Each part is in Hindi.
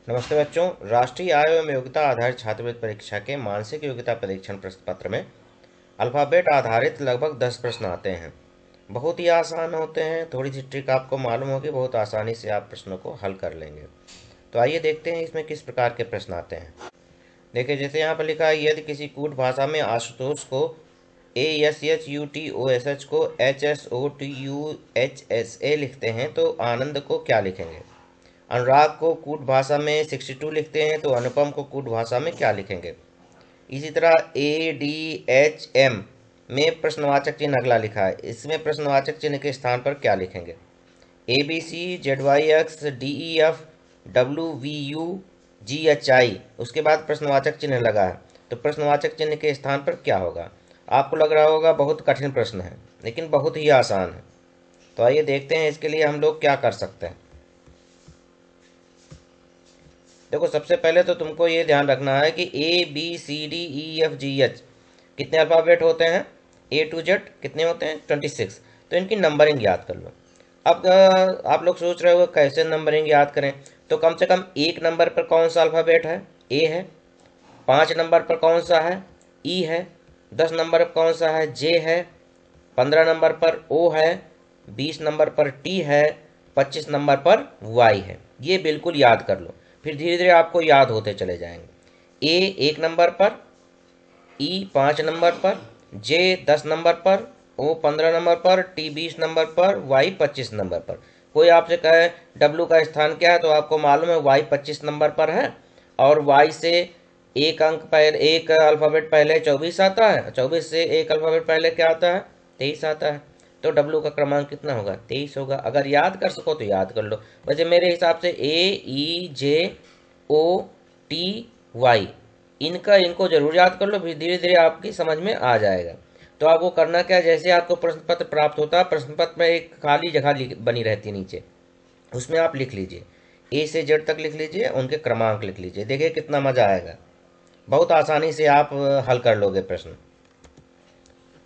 नमस्ते बच्चों। राष्ट्रीय आय एवं योग्यता आधारित छात्रवृत्ति परीक्षा के मानसिक योग्यता परीक्षण प्रश्न पत्र में अल्फ़ाबेट आधारित लगभग 10 प्रश्न आते हैं। बहुत ही आसान होते हैं, थोड़ी सी ट्रिक आपको मालूम होगी, बहुत आसानी से आप प्रश्नों को हल कर लेंगे। तो आइए देखते हैं इसमें किस प्रकार के प्रश्न आते हैं। देखिए, जैसे यहाँ पर लिखा है, यदि किसी कूट भाषा में आशुतोष को ASHUTOSH को HSOTUHSA लिखते हैं तो आनंद को क्या लिखेंगे। अनुराग को कूट भाषा में 62 लिखते हैं तो अनुपम को कूट भाषा में क्या लिखेंगे। इसी तरह ADHM में प्रश्नवाचक चिन्ह अगला लिखा है, इसमें प्रश्नवाचक चिन्ह के स्थान पर क्या लिखेंगे। ABCZYXDEFWVUGHI, उसके बाद प्रश्नवाचक चिन्ह लगा है तो प्रश्नवाचक चिन्ह के स्थान पर क्या होगा। आपको लग रहा होगा बहुत कठिन प्रश्न है, लेकिन बहुत ही आसान है। तो आइए देखते हैं इसके लिए हम लोग क्या कर सकते हैं। देखो, सबसे पहले तो तुमको ये ध्यान रखना है कि ABCDEFGH कितने अल्फ़ाबेट होते हैं, A to Z कितने होते हैं, 26। तो इनकी नंबरिंग याद कर लो। अब आप लोग सोच रहे हो कैसे नंबरिंग याद करें, तो कम से कम 1 नंबर पर कौन सा अल्फ़ाबेट है, A है। 5 नंबर पर कौन सा है, E है। 10 नंबर पर कौन सा है, J है। 15 नंबर पर O है। 20 नंबर पर T है। 25 नंबर पर Y है। ये बिल्कुल याद कर लो, फिर धीरे धीरे आपको याद होते चले जाएंगे। A 1 नंबर पर, E 5 नंबर पर, J 10 नंबर पर, O 15 नंबर पर, T 20 नंबर पर, Y 25 नंबर पर। कोई आपसे कहे W का स्थान क्या है तो आपको मालूम है Y 25 नंबर पर है, और Y से एक अंक पहले, एक अल्फ़ाबेट पहले 24 आता है, 24 से एक अल्फ़ाबेट पहले क्या आता है, 23 आता है। तो W का क्रमांक कितना होगा, 23 होगा। अगर याद कर सको तो याद कर लो। वैसे मेरे हिसाब से AEJOTY, इनको जरूर याद कर लो, फिर धीरे धीरे आपकी समझ में आ जाएगा। तो आपको करना क्या है, जैसे आपको प्रश्न पत्र प्राप्त होता है, प्रश्न पत्र में एक खाली जगह बनी रहती है नीचे, उसमें आप लिख लीजिए, A से Z तक लिख लीजिए, उनके क्रमांक लिख लीजिए। देखिए कितना मज़ा आएगा, बहुत आसानी से आप हल कर लोगे प्रश्न।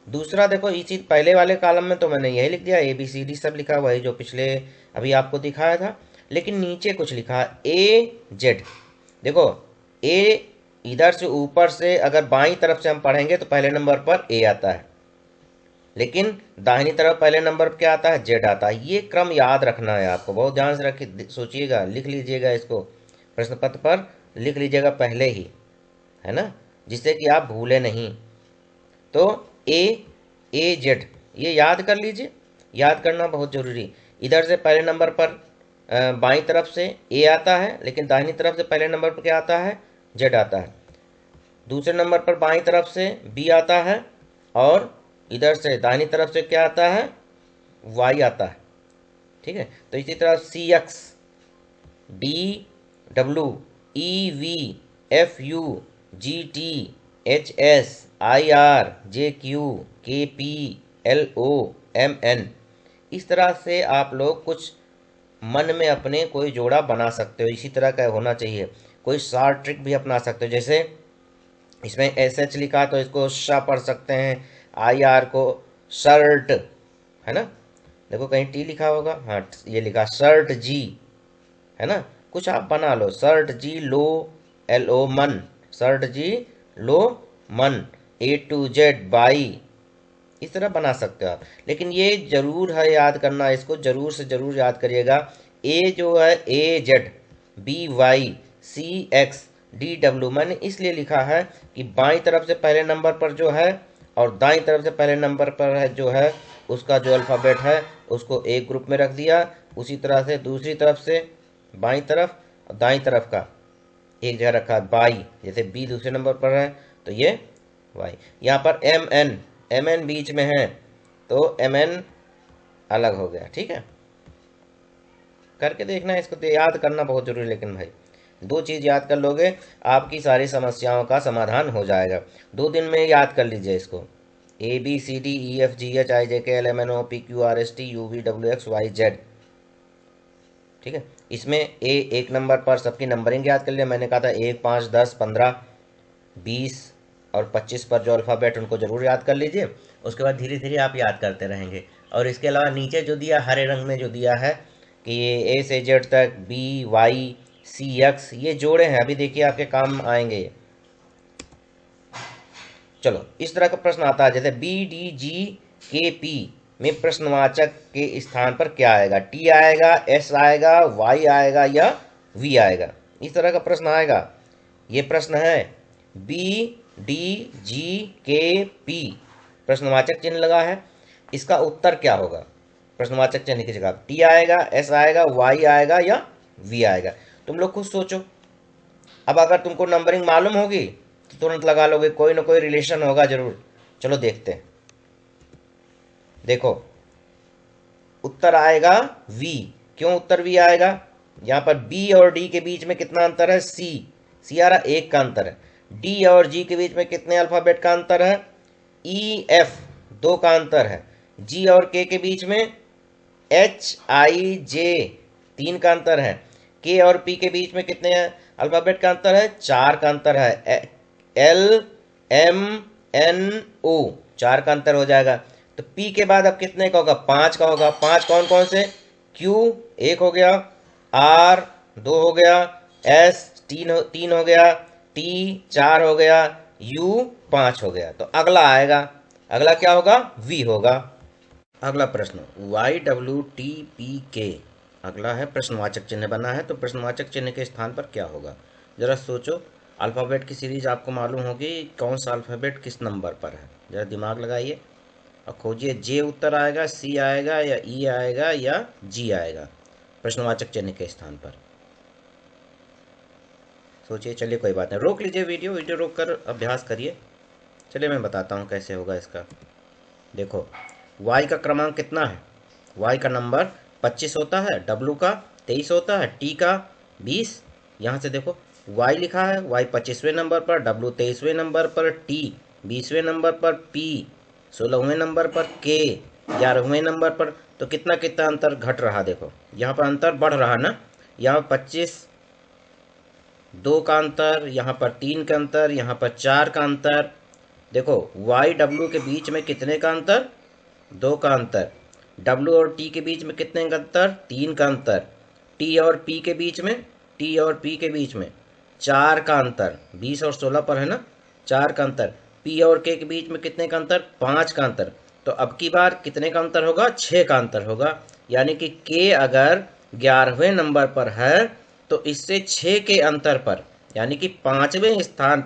दूसरा देखो, इसी पहले वाले कॉलम में तो मैंने यही लिख दिया, ABCD सब लिखा, वही जो पिछले अभी आपको दिखाया था। लेकिन नीचे कुछ लिखा AZ। देखो, A इधर से ऊपर से अगर बाईं तरफ से हम पढ़ेंगे तो पहले नंबर पर A आता है, लेकिन दाहिनी तरफ पहले नंबर पर क्या आता है, Z आता है। ये क्रम याद रखना है आपको, बहुत ध्यान से रखिए, सोचिएगा, लिख लीजिएगा, इसको प्रश्न पत्र पर लिख लीजिएगा पहले ही, है ना, जिससे कि आप भूले नहीं। तो AZ ये याद कर लीजिए, याद करना बहुत ज़रूरी। इधर से पहले नंबर पर बाईं तरफ से A आता है, लेकिन दाहिनी तरफ से पहले नंबर पर क्या आता है, Z आता है। दूसरे नंबर पर बाईं तरफ से B आता है, और इधर से दाहिनी तरफ से क्या आता है, Y आता है। ठीक है, तो इसी तरह CX DWEVFUGTHSIRJQKPLOMN, इस तरह से आप लोग कुछ मन में अपने कोई जोड़ा बना सकते हो, इसी तरह का होना चाहिए। कोई शॉर्ट ट्रिक भी अपना सकते हो, जैसे इसमें SH लिखा तो इसको श पढ़ सकते हैं, IR को शर्ट, है ना। देखो कहीं T लिखा होगा, हाँ ये लिखा शर्ट जी, है ना। कुछ आप बना लो, शर्ट जी लो, LO मन, शर्ट जी लो मन, A to Z बाई, इस तरह बना सकते हो आप। लेकिन ये जरूर है याद करना, इसको जरूर से जरूर याद करिएगा। A जो है AZBYCXDW मैंने इसलिए लिखा है कि बाईं तरफ से पहले नंबर पर जो है और दाईं तरफ से पहले नंबर पर है जो है, उसका जो अल्फ़ाबेट है उसको एक ग्रुप में रख दिया। उसी तरह से दूसरी तरफ से बाईं तरफ और दाईं तरफ का एक जगह रखा बाई, जैसे बी दूसरे नंबर पर है तो ये वाई। यहाँ पर MN बीच में है तो MN अलग हो गया। ठीक है, करके देखना, इसको तो याद करना बहुत जरूरी है। लेकिन भाई 2 चीज़ याद कर लोगे, आपकी सारी समस्याओं का समाधान हो जाएगा। 2 दिन में याद कर लीजिए इसको, ABCDEFGHIJKLMNOPQRSTUVWXYZ। ठीक है, इसमें एक नंबर पर सबकी नंबरिंग याद कर लिया, मैंने कहा था 1 5 10 15 20 और 25 पर जो अल्फ़ाबेट उनको ज़रूर याद कर लीजिए। उसके बाद धीरे धीरे आप याद करते रहेंगे। और इसके अलावा नीचे जो दिया हरे रंग में जो दिया है कि A से Z तक BY CX, ये जोड़े हैं, अभी देखिए आपके काम आएंगे ये। चलो इस तरह का प्रश्न आता है, जैसे BDGKP में प्रश्नवाचक के स्थान पर क्या आएगा? T आएगा, S आएगा, Y आएगा या V आएगा? इस तरह का प्रश्न आएगा। ये प्रश्न है BDGKP, प्रश्नवाचक चिन्ह लगा है, इसका उत्तर क्या होगा? प्रश्नवाचक चिन्ह की जगह T आएगा, S आएगा, Y आएगा या V आएगा? तुम लोग खुद सोचो। अब अगर तुमको नंबरिंग मालूम होगी तो तुरंत लगा लोगे, कोई ना कोई रिलेशन होगा जरूर। चलो देखते हैं। देखो उत्तर आएगा V। क्यों उत्तर V आएगा? यहाँ पर B और D के बीच में कितना अंतर है? C आ रहा, एक का अंतर है। D और G के बीच में कितने अल्फाबेट का अंतर है? E F, दो का अंतर है। G और K के बीच में H I J, तीन का अंतर है। K और P के बीच में कितने अल्फाबेट का अंतर है? चार का अंतर है। L M N O, चार का अंतर हो जाएगा। तो P के बाद अब कितने का होगा? पांच का होगा। पांच कौन कौन से? Q एक हो गया, R दो हो गया, S तीन हो गया, T चार हो गया, U पांच हो गया। तो अगला आएगा, अगला क्या होगा? V होगा। अगला प्रश्न YWTPK, अगला है प्रश्नवाचक चिन्ह बना है, तो प्रश्नवाचक चिन्ह के स्थान पर क्या होगा? जरा सोचो। अल्फ़ाबेट की सीरीज आपको मालूम होगी, कौन सा अल्फ़ाबेट किस नंबर पर है, जरा दिमाग लगाइए और खोजिए। J उत्तर आएगा, C आएगा या E आएगा या G आएगा प्रश्नवाचक चिन्ह के स्थान पर? सोचिए। चलिए कोई बात नहीं, रोक लीजिए वीडियो रोक कर अभ्यास करिए। चलिए मैं बताता हूँ कैसे होगा इसका। देखो Y का क्रमांक कितना है? Y का नंबर 25 होता है, W का 23 होता है, T का 20। यहाँ से देखो Y लिखा है, Y 25वें नंबर पर, W 23वें नंबर पर, T 20वें नंबर पर, P 16वें नंबर पर, K 11वें नंबर पर। तो कितना कितना अंतर घट रहा, देखो यहाँ पर अंतर बढ़ रहा ना। यहाँ 25 दो का अंतर, यहाँ पर 3 का अंतर, यहाँ पर 4 का अंतर। देखो Y W के बीच में कितने का अंतर? 2 का अंतर। W और T के बीच में कितने का अंतर? 3 का अंतर। T और P के बीच में 4 का अंतर। 20 और 16 पर है ना, 4 का अंतर। P और K के बीच में कितने का अंतर? 5 का अंतर। तो अब की बार कितने का अंतर होगा? 6 का अंतर होगा। यानी कि K अगर 11वें नंबर पर है तो इससे 6 के अंतर पर, यानी कि पांचवें स्थान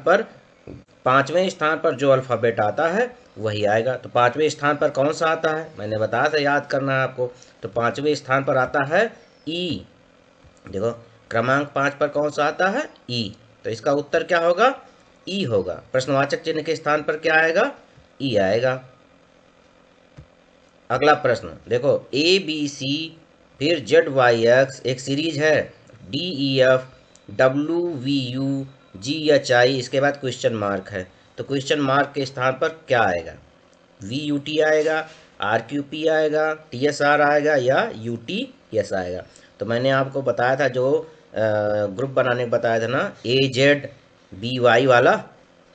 पर जो अल्फ़ाबेट आता है वही आएगा। तो पांचवें स्थान पर कौन सा आता है? मैंने बताया था, याद करना है आपको। तो पांचवें स्थान पर आता है E। देखो क्रमांक 5 पर कौन सा आता है? E। तो इसका उत्तर क्या होगा? E होगा। प्रश्नवाचक चिन्ह के स्थान पर क्या आएगा? E आएगा। अगला प्रश्न देखो ABC फिर ZYX एक सीरीज है, DEF WVU GHI, इसके बाद क्वेश्चन मार्क है। तो क्वेश्चन मार्क के स्थान पर क्या आएगा? VUT आएगा, RQP आएगा, TSR आएगा या UTS आएगा? तो मैंने आपको बताया था, जो ग्रुप बनाने को बताया था ना, AZBY वाला,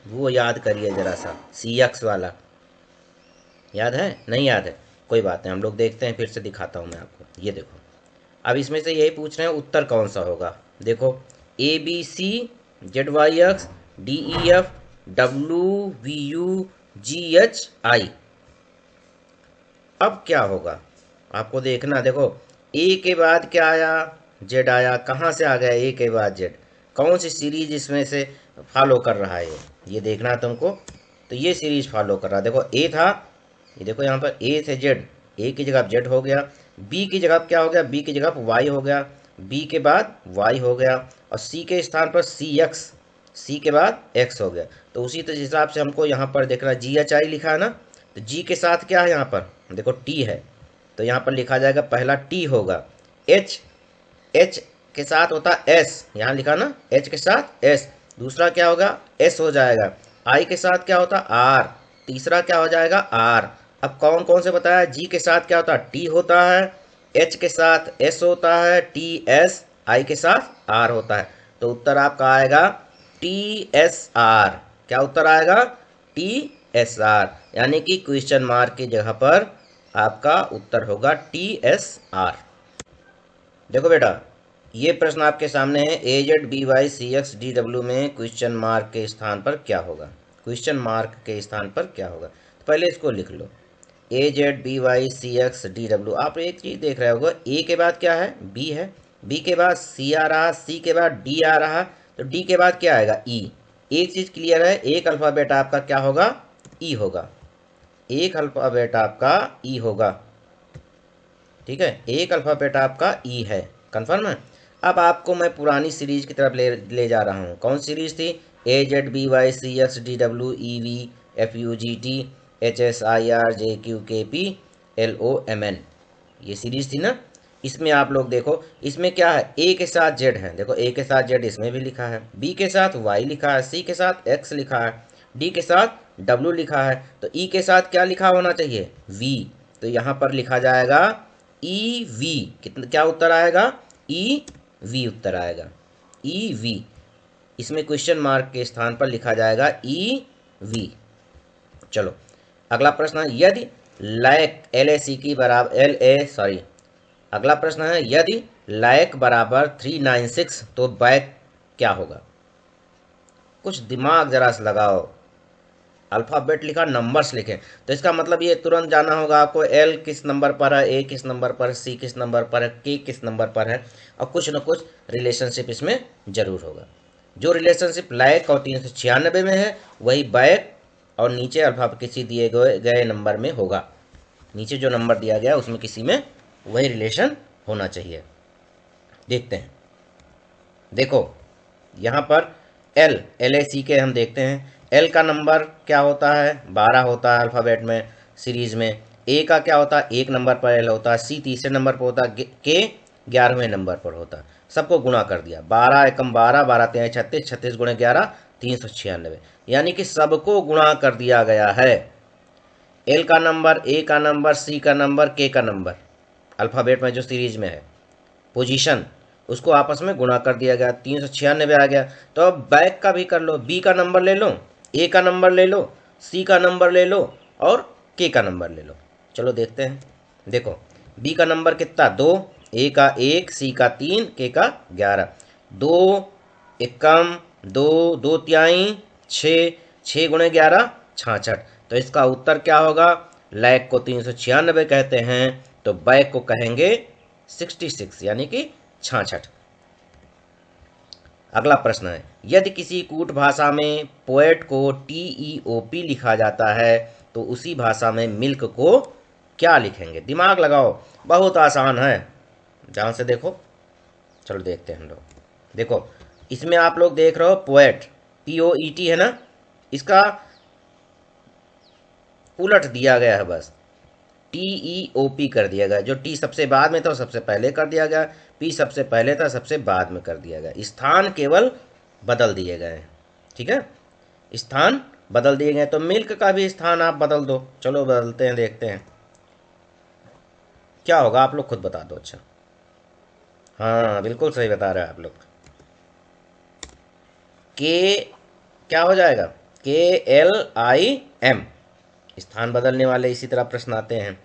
वो याद करिए जरा सा। CX वाला याद है? नहीं याद है? कोई बात नहीं, हम लोग देखते हैं, फिर से दिखाता हूँ मैं आपको। ये देखो, अब इसमें से यही पूछ रहे हैं उत्तर कौन सा होगा। देखो ABC ZYX DEF WVU GHI। अब क्या होगा आपको देखना। देखो A के बाद क्या आया? Z आया। कहाँ से आ गया A के बाद Z? कौन सी सीरीज इसमें से फॉलो कर रहा है? ये देखना है तुमको। तो ये सीरीज फॉलो कर रहा है। देखो A था, ये देखो यहाँ पर A से Z, A की जगह Z हो गया। B की जगह क्या हो गया? B की जगह Y हो गया। B के बाद Y हो गया। और C के स्थान पर CX, C के बाद X हो गया। तो उसी हिसाब से हमको यहाँ पर देखना, GHI लिखा है ना, तो G के साथ क्या है? यहाँ पर देखो T है, तो यहाँ पर लिखा जाएगा पहला T होगा। H के साथ होता S, यहाँ लिखा ना, H के साथ S। दूसरा क्या होगा? S हो जाएगा। I के साथ क्या होता? R। तीसरा क्या हो जाएगा? R। अब कौन कौन से बताया? G के साथ क्या होता है? T होता है, H के साथ S होता है, TS, I के साथ R होता है। तो उत्तर आपका आएगा TSR। क्या उत्तर आएगा? TSR, यानी कि क्वेश्चन मार्क की जगह पर आपका उत्तर होगा TSR। देखो बेटा, ये प्रश्न आपके सामने है, AZBYCXDW में क्वेश्चन मार्क के स्थान पर क्या होगा? क्वेश्चन मार्क के स्थान पर क्या होगा? तो पहले इसको लिख लो, AZBYCXDW। आप एक चीज़ देख रहे होगा, ए के बाद क्या है? बी है, बी के बाद सी आ रहा, सी के बाद डी आ रहा, तो डी के बाद क्या आएगा? ई। एक चीज़ क्लियर है, एक अल्फ़ाबेट आपका क्या होगा? ई होगा। एक अल्फ़ाबेट आपका ई होगा, ठीक है, एक अल्फ़ाबेट आपका ई है, कन्फर्म है। अब आपको मैं पुरानी सीरीज की तरफ ले जा रहा हूँ। कौन सीरीज थी? AZBYCXDWEVFUGTHSIRJQKPLOMN, ये सीरीज थी ना। इसमें आप लोग देखो, इसमें क्या है? ए के साथ जेड है, देखो ए के साथ जेड इसमें भी लिखा है, बी के साथ वाई लिखा है, सी के साथ एक्स लिखा है, डी के साथ डब्ल्यू लिखा है, तो ई के साथ क्या लिखा होना चाहिए? वी। तो यहाँ पर लिखा जाएगा ई वी। कितना, क्या उत्तर आएगा? ई वी उत्तर आएगा, ई वी। इसमें क्वेश्चन मार्क के स्थान पर लिखा जाएगा ई वी। चलो अगला प्रश्न है, यदि लायक LAC की बराबर अगला प्रश्न है, यदि लायक बराबर 396 तो बैक क्या होगा? कुछ दिमाग जरा से लगाओ। अल्फ़ाबेट लिखा, नंबर्स लिखे, तो इसका मतलब ये तुरंत जाना होगा आपको, एल किस नंबर पर है, ए किस नंबर पर है, सी किस नंबर पर है, के किस नंबर पर है, और कुछ न कुछ रिलेशनशिप इसमें जरूर होगा। जो रिलेशनशिप लायक और 396 में है वही बैक और नीचे अल्फ़ाबेट किसी दिए गए नंबर में होगा। नीचे जो नंबर दिया गया उसमें किसी में वही रिलेशन होना चाहिए। देखते हैं, देखो यहाँ पर LAC के हम देखते हैं। एल का नंबर क्या होता है? 12 होता है अल्फ़ाबेट में, सीरीज में। ए का क्या होता है? 1 नंबर पर एल होता है, सी तीसरे नंबर पर होता है, के 11वें नंबर पर होता है। सबको गुणा कर दिया, 12 एकम 12, 12 तेरह 36, 36 गुणे 11 396, यानी कि सबको गुणा कर दिया गया है। एल का नंबर, ए का नंबर, सी का नंबर, के का नंबर, अल्फ़ाबेट में जो सीरीज में है, पोजीशन, उसको आपस में गुणा कर दिया गया, 396 आ गया। तो अब बैक का भी कर लो, बी का नंबर ले लो, ए का नंबर ले लो, सी का नंबर ले लो और के का नंबर ले लो। चलो देखते हैं, देखो बी का नंबर कितना? 2, ए का 1, सी का 3, के का 11। 2 एकम 2, 2 तिहाई 6, 6 गुणे 11 66। तो इसका उत्तर क्या होगा? लैक को 396 कहते हैं, तो बैक को कहेंगे 66, यानी कि 66। अगला प्रश्न है, यदि किसी कूट भाषा में पोएट को TEOP लिखा जाता है तो उसी भाषा में मिल्क को क्या लिखेंगे? दिमाग लगाओ, बहुत आसान है, ध्यान से देखो। चलो देखते हैं हम लोग। देखो इसमें आप लोग देख रहे हो पोएट, POET है ना, इसका उलट दिया गया है, बस TEOP कर दिया गया। जो टी सबसे बाद में था सबसे पहले कर दिया गया, पी सबसे पहले था सबसे बाद में कर दिया गया। स्थान केवल बदल दिए गए हैं, ठीक है, स्थान बदल दिए गए। तो मिल्क का भी स्थान आप बदल दो। चलो बदलते हैं, देखते हैं क्या होगा, आप लोग खुद बता दो। अच्छा हाँ बिल्कुल सही बता रहे हैं आप लोग। के क्या हो जाएगा? KLIM, स्थान बदलने वाले इसी तरह प्रश्न आते हैं।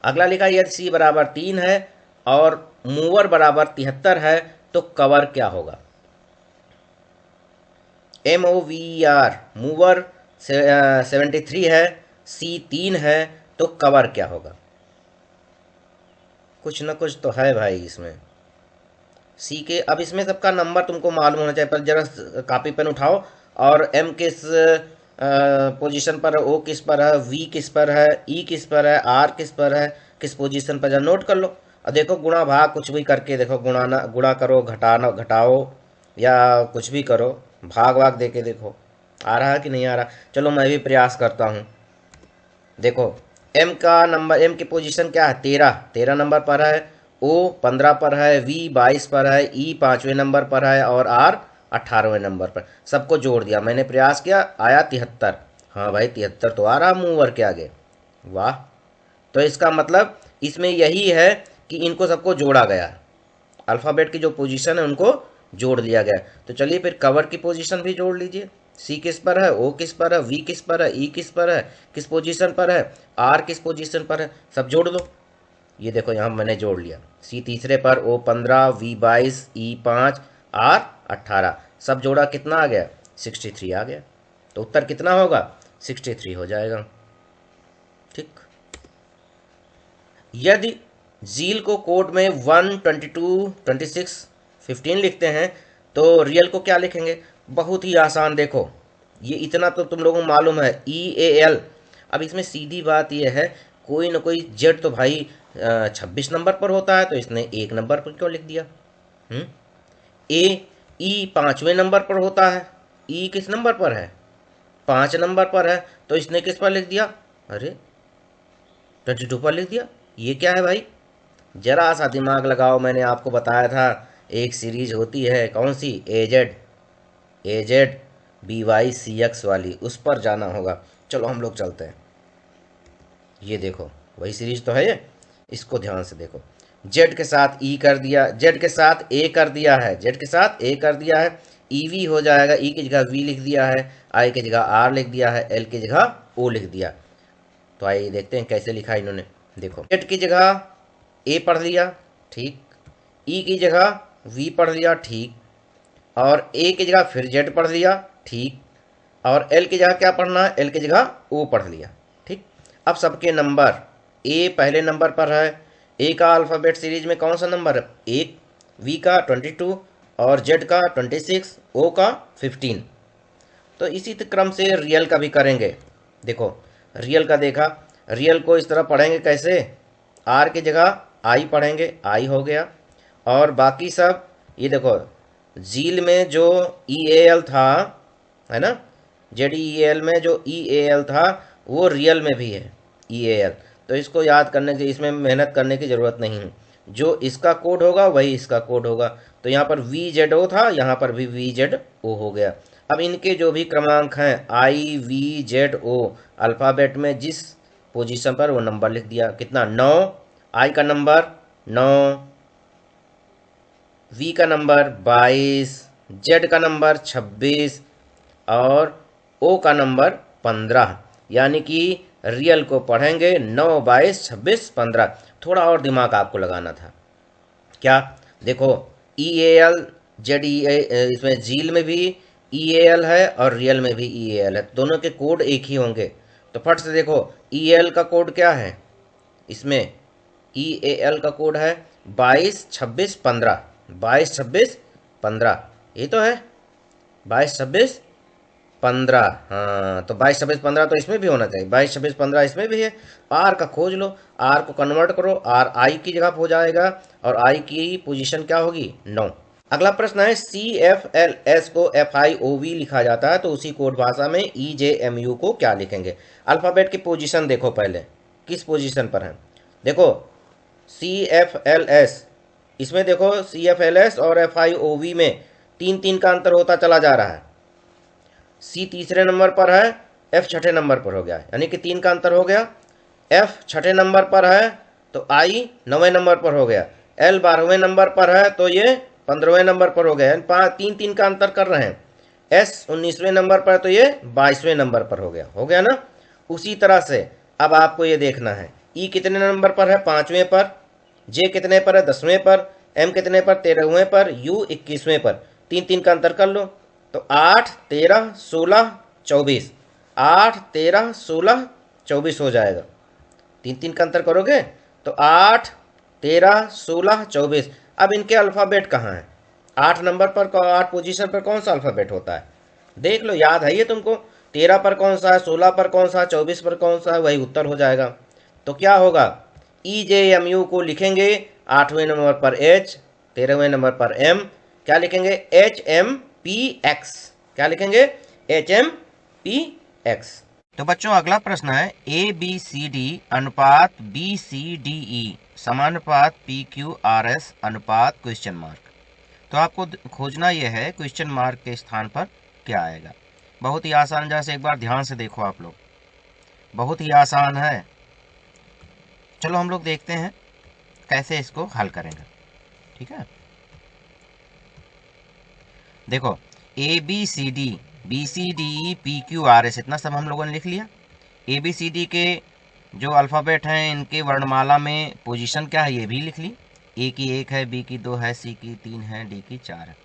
अगला लिखा, यदि सी बराबर 3 है और मूवर बराबर 73 है तो कवर क्या होगा? MOVER, मूवर 73 है, सी 3 है, तो कवर क्या होगा? कुछ न कुछ तो है भाई इसमें। सी के, अब इसमें सबका नंबर तुमको मालूम होना चाहिए, पर जरा कॉपी पेन उठाओ और एम किस पोजीशन पर है, ओ किस पर है, वी किस पर है, ई किस पर है, आर किस पर है, किस पोजीशन पर, जरा नोट कर लो। और देखो गुणा भाग कुछ भी करके देखो, गुणा करो, घटाना घटाओ या कुछ भी करो, भाग भाग दे के देखो आ रहा है कि नहीं आ रहा। चलो मैं भी प्रयास करता हूँ। देखो एम का नंबर, एम की पोजीशन क्या है? 13 नंबर पर है, ओ 15 पर है, वी 22 पर है, ई 5वें नंबर पर है और आर 18वें नंबर पर। सबको जोड़ दिया मैंने, प्रयास किया, आया 73। हाँ भाई 73 तो आ रहा मूवर के आगे, वाह। तो इसका मतलब इसमें यही है कि इनको सबको जोड़ा गया, अल्फ़ाबेट की जो पोजीशन है उनको जोड़ लिया गया। तो चलिए फिर कवर की पोजीशन भी जोड़ लीजिए। सी किस पर है, ओ किस पर है, वी किस पर है, ई किस पर है, किस पोजीशन पर है, आर किस पोजीशन पर है, सब जोड़ दो। ये देखो यहाँ मैंने जोड़ लिया, सी तीसरे पर, ओ 15, वी 22, ई 5, आर 18, सब जोड़ा कितना आ गया? 63 आ गया। तो उत्तर कितना होगा? 63 हो जाएगा। ठीक। यदि जील को कोड में 1, 22, 26, 15 लिखते हैं तो रियल को क्या लिखेंगे? बहुत ही आसान। देखो ये इतना तो तुम लोगों को मालूम है, EAL। अब इसमें सीधी बात यह है, कोई ना कोई जेड तो भाई 26 नंबर पर होता है, तो इसने 1 नंबर पर क्यों लिख दिया? ए ई 5वें नंबर पर होता है, ई किस नंबर पर है? 5 नंबर पर है, तो इसने किस पर लिख दिया? अरे 22 पर लिख दिया। ये क्या है भाई? जरा सा दिमाग लगाओ। मैंने आपको बताया था एक सीरीज होती है, कौन सी? AZ BY CX वाली, उस पर जाना होगा। चलो हम लोग चलते हैं। ये देखो वही सीरीज तो है ये, इसको ध्यान से देखो। जेड के साथ ई कर दिया, जेड के साथ ए कर दिया है, जेड के साथ ए कर दिया है, ईवी हो जाएगा, ई की जगह वी लिख दिया है, आई की जगह आर लिख दिया है, एल की जगह ओ लिख दिया। तो आइए देखते हैं कैसे लिखा इन्होंने। देखो जेड की जगह ए पढ़ लिया, ठीक, ई की जगह वी पढ़ लिया, ठीक, और ए की जगह फिर जेड पढ़ लिया, ठीक, और एल की जगह क्या पढ़ना है? एल की जगह ओ पढ़ लिया, ठीक। अब सबके नंबर, ए पहले नंबर पर है, ए का अल्फ़ाबेट सीरीज में कौन सा नंबर है? 1, वी का 22, और जेड का 26, ओ का 15। तो इसी क्रम से रियल का भी करेंगे। देखो रियल का देखा, रियल को इस तरह पढ़ेंगे कैसे? आर की जगह आई पढ़ेंगे, आई हो गया, और बाकी सब ये देखो, जील में जो EAL था, है ना, JDEAL में जो EAL था वो रियल में भी है EAL। तो इसको याद करने के, इसमें मेहनत करने की ज़रूरत नहीं है, जो इसका कोड होगा वही इसका कोड होगा। तो यहाँ पर VZO था, यहाँ पर भी VZO हो गया। अब इनके जो भी क्रमांक हैं IVZO, अल्फ़ाबेट में जिस पोजीशन पर वो नंबर लिख दिया। कितना? 9, आई का नंबर 9, वी का नंबर 22, जेड का नंबर 26, और ओ का नंबर 15। यानी कि रियल को पढ़ेंगे 9, 22, 26, 15। थोड़ा और दिमाग आपको लगाना था। क्या? देखो EAL ZEA, इसमें जील में भी EAL है और रियल में भी EAL है, दोनों के कोड एक ही होंगे। तो फट से देखो EAL का कोड क्या है? इसमें EAL का कोड है 22, 26, 15। 22, 26, 15 ये तो है, 22, 26, 15। हाँ, तो 22, 26, 15 तो इसमें भी होना चाहिए, 22, 26, 15 इसमें भी है। आर का खोज लो, आर को कन्वर्ट करो, आर आई की जगह हो जाएगा, और आई की पोजीशन क्या होगी? 9। अगला प्रश्न है, CFLS को FIOV लिखा जाता है, तो उसी कोड भाषा में EJMU को क्या लिखेंगे? अल्फ़ाबेट की पोजीशन देखो पहले, किस पोजीशन पर है। देखो CFLS, इसमें देखो CFLS और FIOV में 3-3 का अंतर होता चला जा रहा है। सी तीसरे नंबर पर है, एफ छठे नंबर पर हो गया, यानी कि 3 का अंतर हो गया। एफ छठे नंबर पर है तो आई 9वें नंबर पर हो गया, एल 12वें नंबर पर है तो ये 15वें नंबर पर हो गया, यानी 3-3 का अंतर कर रहे हैं। एस 19वें नंबर पर तो ये 22वें नंबर पर हो गया ना। उसी तरह से अब आपको ये देखना है, ई कितने नंबर पर है? 5वें पर, जे कितने पर है? 10वें पर, एम कितने पर? 13वें पर, यू 21वें पर। 3-3 का अंतर कर लो, तो 8, 13, 16, 24, 8, 13, 16, 24 हो जाएगा। 3-3 का अंतर करोगे तो 8, 13, 16, 24। अब इनके अल्फ़ाबेट कहाँ हैं? 8 नंबर पर, 8 पोजीशन पर कौन सा अल्फ़ाबेट होता है? देख लो, याद है ये तुमको। 13 पर कौन सा है, 16 पर कौन सा है, 24 पर कौन सा है, वही उत्तर हो जाएगा। तो क्या होगा? EJMU को लिखेंगे 8वें नंबर पर H, 13वें नंबर पर M, क्या लिखेंगे? HMPX। क्या लिखेंगे? HMPX। तो बच्चों अगला प्रश्न है, ABCD अनुपात BCDE समानुपात PQRS अनुपात क्वेश्चन मार्क। तो आपको खोजना यह है क्वेश्चन मार्क के स्थान पर क्या आएगा। बहुत ही आसान, जैसे एक बार ध्यान से देखो आप लोग, बहुत ही आसान है। चलो हम लोग देखते हैं कैसे इसको हल करेंगे, ठीक है। देखो ABCD BCDE PQRS इतना सब हम लोगों ने लिख लिया। ABCD के जो अल्फ़ाबेट हैं इनके वर्णमाला में पोजीशन क्या है ये भी लिख ली। ए की 1 है, बी की 2 है, सी की 3 है, डी की 4 है।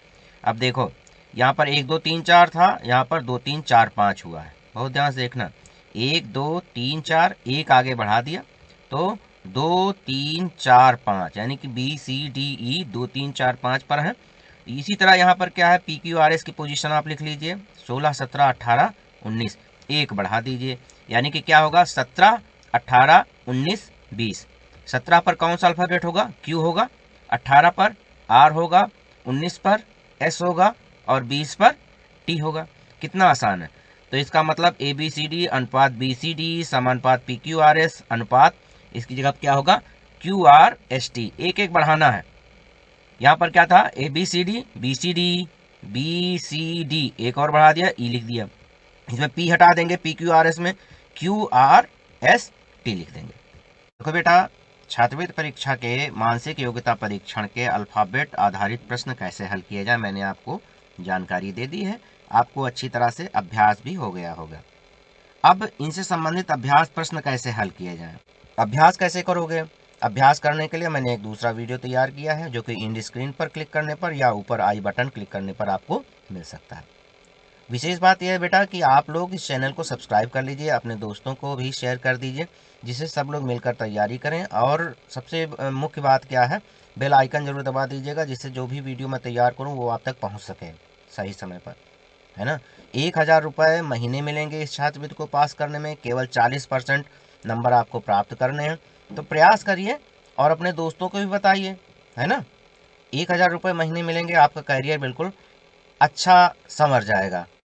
अब देखो यहाँ पर 1 2 3 4 था, यहाँ पर 2 3 4 5 हुआ है। बहुत ध्यान से देखना, 1 2 3 4, एक आगे बढ़ा दिया तो 2 3 4 5, यानी कि बी सी डी ई 2 3 4 5 पर है। इसी तरह यहाँ पर क्या है, पी क्यू आर एस की पोजीशन आप लिख लीजिए, 16 17 18 19, एक बढ़ा दीजिए, यानी कि क्या होगा 17 18 19 20। 17 पर कौन सा अल्फाबेट होगा, क्यू होगा, 18 पर आर होगा, 19 पर एस होगा और 20 पर टी होगा। कितना आसान है। तो इसका मतलब ए बी सी डी अनुपात बी सी डी समानुपात पी क्यू आर एस अनुपात, इसकी जगह क्या होगा क्यू आर एस टी, एक एक बढ़ाना है। यहाँ पर क्या था A B C D B C D, एक और बढ़ा दिया, ई लिख दिया। इसमें पी हटा देंगे, पी क्यू आर एस में क्यू आर एस टी लिख देंगे। देखो बेटा, छात्रवृत्ति परीक्षा के मानसिक योग्यता परीक्षण के अल्फाबेट आधारित प्रश्न कैसे हल किए जाए मैंने आपको जानकारी दे दी है। आपको अच्छी तरह से अभ्यास भी हो गया होगा। अब इनसे संबंधित अभ्यास प्रश्न कैसे हल किए जाएं। अभ्यास कैसे करोगे, अभ्यास करने के लिए मैंने एक दूसरा वीडियो तैयार किया है जो कि इंड स्क्रीन पर क्लिक करने पर या ऊपर आई बटन क्लिक करने पर आपको मिल सकता है। विशेष बात यह है बेटा कि आप लोग इस चैनल को सब्सक्राइब कर लीजिए, अपने दोस्तों को भी शेयर कर दीजिए, जिससे सब लोग मिलकर तैयारी करें। और सबसे मुख्य बात क्या है, बेल आइकन जरूर दबा दीजिएगा, जिससे जो भी वीडियो मैं तैयार करूं वो आप तक पहुंच सके सही समय पर, है ना। 1000 रुपये महीने मिलेंगे इस छात्रवृत्ति को पास करने में, केवल 40% नंबर आपको प्राप्त करने हैं। तो प्रयास करिए और अपने दोस्तों को भी बताइए, है ना। 1000 रुपये महीने मिलेंगे, आपका करियर बिल्कुल अच्छा संवर जाएगा।